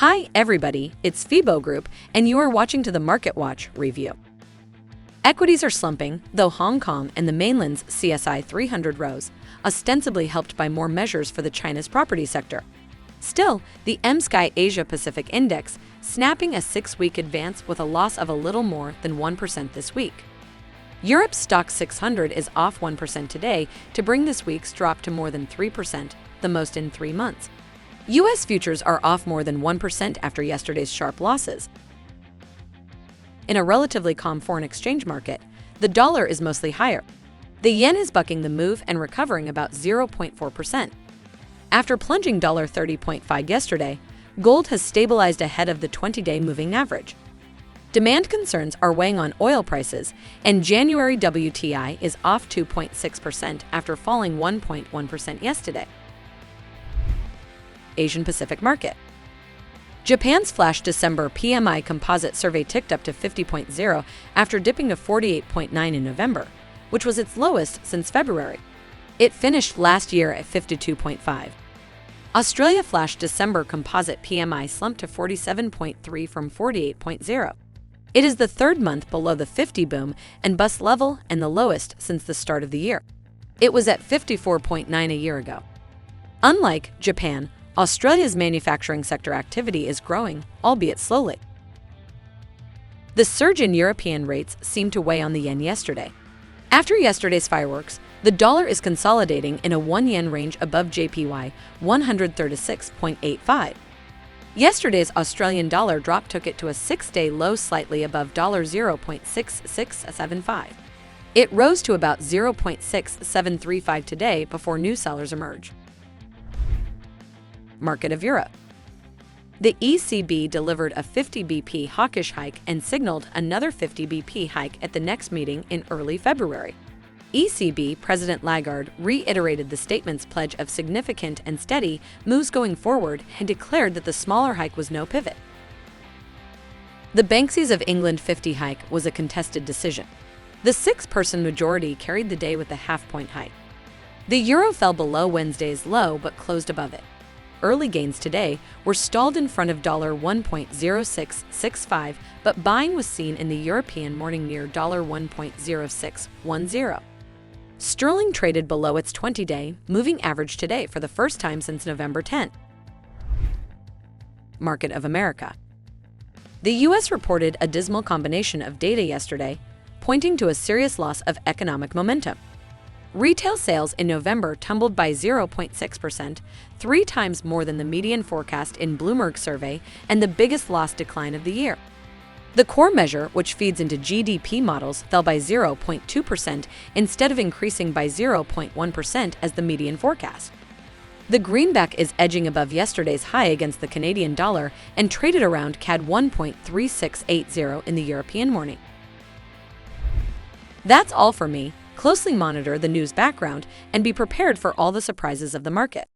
Hi everybody, it's FIBO Group and you are watching to the Market Watch review. Equities are slumping, though Hong Kong and the mainland's CSI 300 rose, ostensibly helped by more measures for the China's property sector. Still, the MSCI Asia Pacific Index snapping a 6-week advance with a loss of a little more than 1% this week. Europe's Stoxx 600 is off 1% today to bring this week's drop to more than 3%, the most in 3 months. U.S. futures are off more than 1% after yesterday's sharp losses. In a relatively calm foreign exchange market, the dollar is mostly higher. The yen is bucking the move and recovering about 0.4%. After plunging $30.5 yesterday, gold has stabilized ahead of the 20-day moving average. Demand concerns are weighing on oil prices, and January WTI is off 2.6% after falling 1.1% yesterday. Asian Pacific market. Japan's flash December PMI composite survey ticked up to 50.0 after dipping to 48.9 in November, which was its lowest since February. It finished last year at 52.5. Australia flash December composite PMI slumped to 47.3 from 48.0. It is the third month below the 50 boom and bust level and the lowest since the start of the year. It was at 54.9 a year ago. Unlike Japan, Australia's manufacturing sector activity is growing, albeit slowly. The surge in European rates seemed to weigh on the yen yesterday. After yesterday's fireworks, the dollar is consolidating in a 1 yen range above JPY 136.85. Yesterday's Australian dollar drop took it to a 6-day low slightly above $0.6675. It rose to about 0.6735 today before new sellers emerge. Market of Europe. The ECB delivered a 50 BP hawkish hike and signaled another 50 BP hike at the next meeting in early February. ECB President Lagarde reiterated the statement's pledge of significant and steady moves going forward and declared that the smaller hike was no pivot. The Banks of England 50 hike was a contested decision. The 6-person majority carried the day with a half-point hike. The euro fell below Wednesday's low but closed above it. Early gains today were stalled in front of $1.0665, but buying was seen in the European morning near $1.0610. Sterling traded below its 20-day moving average today for the first time since November 10. Market of America. The U.S. reported a dismal combination of data yesterday, pointing to a serious loss of economic momentum. Retail sales in November tumbled by 0.6%, 3 times more than the median forecast in Bloomberg's survey and the biggest loss decline of the year. The core measure, which feeds into GDP models, fell by 0.2% instead of increasing by 0.1% as the median forecast. The greenback is edging above yesterday's high against the Canadian dollar and traded around CAD 1.3680 in the European morning. That's all for me. Closely monitor the news background and be prepared for all the surprises of the market.